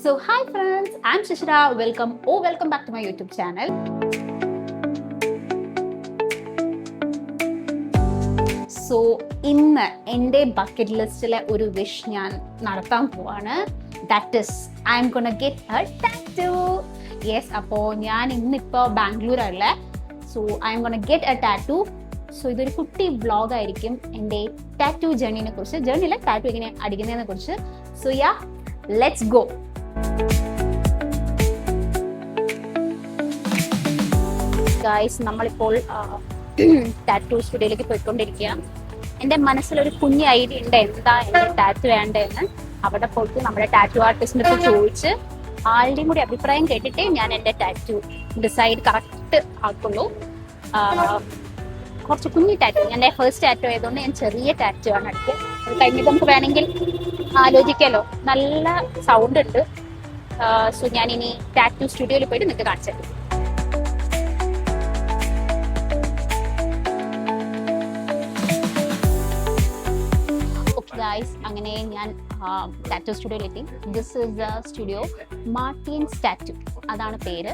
So hi friends, I'm Shishira. Welcome back to my YouTube channel. So ഇന്ന് എൻ്റെ bucket ലിസ്റ്റിലെ ഒരു wish ഞാൻ നടത്താൻ പോവാണ്. That is I'm gonna get a tattoo. Yes, അപ്പോൾ ഞാൻ ഇന്നിപ്പോൾ ബാംഗ്ലൂരല്ലേ. So I'm gonna get a tattoo. So ഇതൊരു കുട്ടി വ്ളോഗായിരിക്കും എൻ്റെ ടാറ്റൂ ജേർണിനെ കുറിച്ച്, ജേർണിയിലെ ടാറ്റൂ എങ്ങനെ അടിക്കുന്നതിനെ കുറിച്ച്. So yeah, let's go. Guys, നമ്മളിപ്പോൾ ടാറ്റൂ സ്റ്റുഡിയോയിലേക്ക് പോയിക്കൊണ്ടിരിക്കുകയാണ്. എൻ്റെ മനസ്സിലൊരു കുഞ്ഞ് ഐഡിയ ഉണ്ട് എന്താ എനിക്ക് ടാറ്റൂ വേണ്ടതെന്ന്. അവിടെ പോയിട്ട് നമ്മുടെ ടാറ്റൂ ആർട്ടിസ്റ്റിൻ്റെ അടുത്ത് ചോദിച്ച് ആളുടെയും കൂടി അഭിപ്രായം കേട്ടിട്ടേ ഞാൻ എൻ്റെ ടാറ്റൂ ഡിസൈഡ് കറക്റ്റ് ആക്കുള്ളൂ. കുറച്ച് കുഞ്ഞു ടാറ്റൂ, എൻ്റെ ഫസ്റ്റ് ടാറ്റൂ ആയതുകൊണ്ട് ഞാൻ ചെറിയ ടാറ്റൂ ആണ് അടിക്കുക. അത് കഴിഞ്ഞിട്ട് നമുക്ക് വേണമെങ്കിൽ ആലോചിക്കാമല്ലോ. നല്ല സൗണ്ട് ഉണ്ട്. സോ ഞാനിനി ടാറ്റൂ സ്റ്റുഡിയോയിൽ പോയിട്ട് നിങ്ങൾക്ക് കാണിച്ചു തരും. ഗൈസ്, അങ്ങനെ ഞാൻ ടാറ്റൂ സ്റ്റുഡിയോയിലെത്തി. This is the studio, Martin's tattoo, അതാണ് പേര്.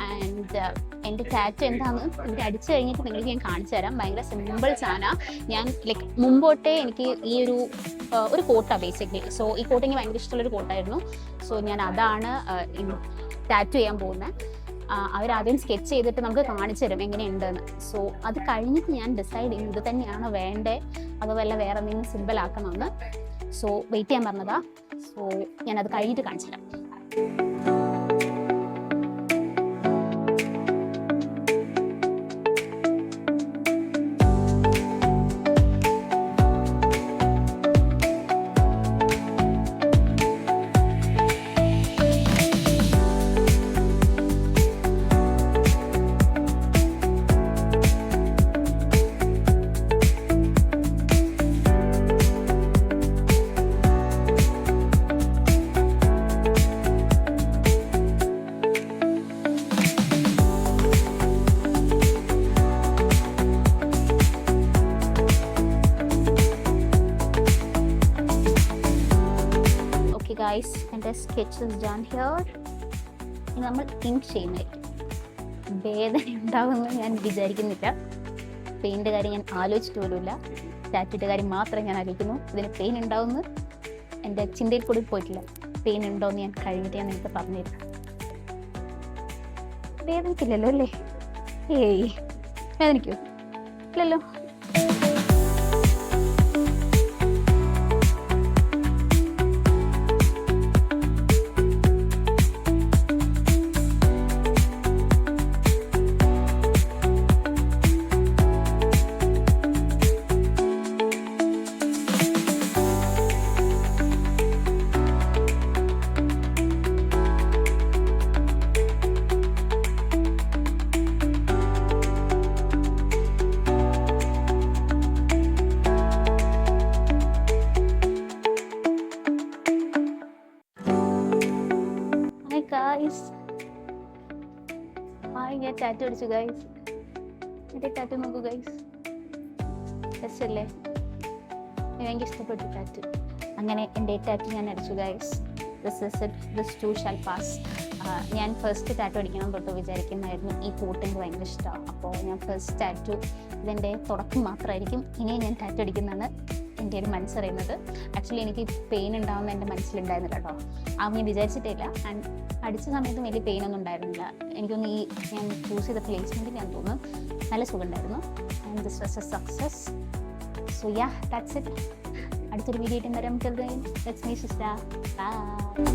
ആൻഡ് എൻ്റെ ടാറ്റൂ എന്താണെന്ന് ഇവിടെ അടിച്ചു കഴിഞ്ഞിട്ട് നിങ്ങൾക്ക് ഞാൻ കാണിച്ചു തരാം. ഭയങ്കര സിമ്പിൾ സാധനമാണ്. ഞാൻ ലൈക്ക് മുമ്പോട്ടേ എനിക്ക് ഈ ഒരു കോട്ടാണ് ബേസിക്കലി. സോ ഈ കോട്ട് എനിക്ക് ഭയങ്കര ഇഷ്ടമുള്ളൊരു കോട്ടായിരുന്നു. സോ ഞാൻ അതാണ് ടാറ്റൂ ചെയ്യാൻ പോകുന്നത്. അവരാദ്യം സ്കെച്ച് ചെയ്തിട്ട് നമുക്ക് കാണിച്ചു തരും എങ്ങനെയുണ്ടെന്ന്. സോ അത് കഴിഞ്ഞിട്ട് ഞാൻ ഡിസൈഡ് ചെയ്യും ഇത് തന്നെയാണ് വേണ്ടേ അതോ വല്ല വേറെ എന്തെങ്കിലും സിമ്പിൾ ആക്കണമെന്ന്. സോ വെയിറ്റ് ചെയ്യാൻ പറഞ്ഞതാ. സോ ഞാനത് കഴിഞ്ഞിട്ട് കാണിച്ചു തരാം. ഗൈസ്, എൻ്റെ സ്കെച്ച് ഇസ് ഡൺ ഹിയർ. ഇനി നമ്മൾ ഇങ്ക് ചെയ്യുന്നതായിരിക്കും. വേദന ഉണ്ടാകുമെന്ന് ഞാൻ വിചാരിക്കുന്നില്ല. പെയിൻ്റെ കാര്യം ഞാൻ ആലോചിച്ചിട്ട് പോലുമില്ല. ടാറ്റൂൻ്റെ കാര്യം മാത്രമേ ഞാൻ ആലോചിക്കുന്നു. ഇതിന് പെയിൻ ഉണ്ടാവുമെന്ന് എൻ്റെ ചിന്തയിൽ കൂടി പോയിട്ടില്ല. പെയിൻ ഉണ്ടോയെന്ന് ഞാൻ കഴിഞ്ഞിട്ട് ഞാൻ നിങ്ങൾക്ക് പറഞ്ഞുതരാം. വേദനിക്കില്ലല്ലോ അല്ലേ? ഏയ്, വേദനിക്കൂ ഇല്ലല്ലോ. ഗൈസ്, ഞാൻ ടാറ്റു അടിച്ചു ഗൈസ്. എൻ്റെ ടാറ്റു നോക്കൂ ഗൈസ്, രസല്ലേ? എനിക്ക് ഇഷ്ടപ്പെട്ടു ടാറ്റു. അങ്ങനെ എൻ്റെ ടാറ്റു ഞാൻ അടിച്ചു guys. This too shall pass. ഞാൻ ഫസ്റ്റ് ടാറ്റു അടിക്കണം തൊട്ട് വിചാരിക്കുന്നതായിരുന്നു. ഈ കോട്ട് എനിക്ക് ഭയങ്കര ഇഷ്ടമാണ്. അപ്പോൾ ഞാൻ ഫസ്റ്റ് ടാറ്റു ഇതിൻ്റെ തുടക്കം മാത്രമായിരിക്കും. ഇനിയും ഞാൻ ടാറ്റു അടിക്കുന്നതാണ് എൻ്റെ ഒരു മനസ്സറിയുന്നത്. ആക്ച്വലി എനിക്ക് പെയിൻ ഉണ്ടാകുന്ന എൻ്റെ മനസ്സിലുണ്ടായിരുന്നില്ല കേട്ടോ. അത് ഞാൻ വിചാരിച്ചിട്ടേ ഇല്ല. ആൻഡ് അടിച്ച സമയത്തും വലിയ പെയിനൊന്നും ഉണ്ടായിരുന്നില്ല. എനിക്കൊന്ന് ഈ ഞാൻ ചൂസ് ചെയ്ത പ്ലേസ്മെൻറ്റിൽ ഞാൻ തോന്നുന്നു നല്ല സുഖം ഉണ്ടായിരുന്നു. And this was a success. So yeah, that's it. അടുത്തൊരു വീഡിയോ ആയിട്ട് വരാം. Let's meet sister. ബൈ.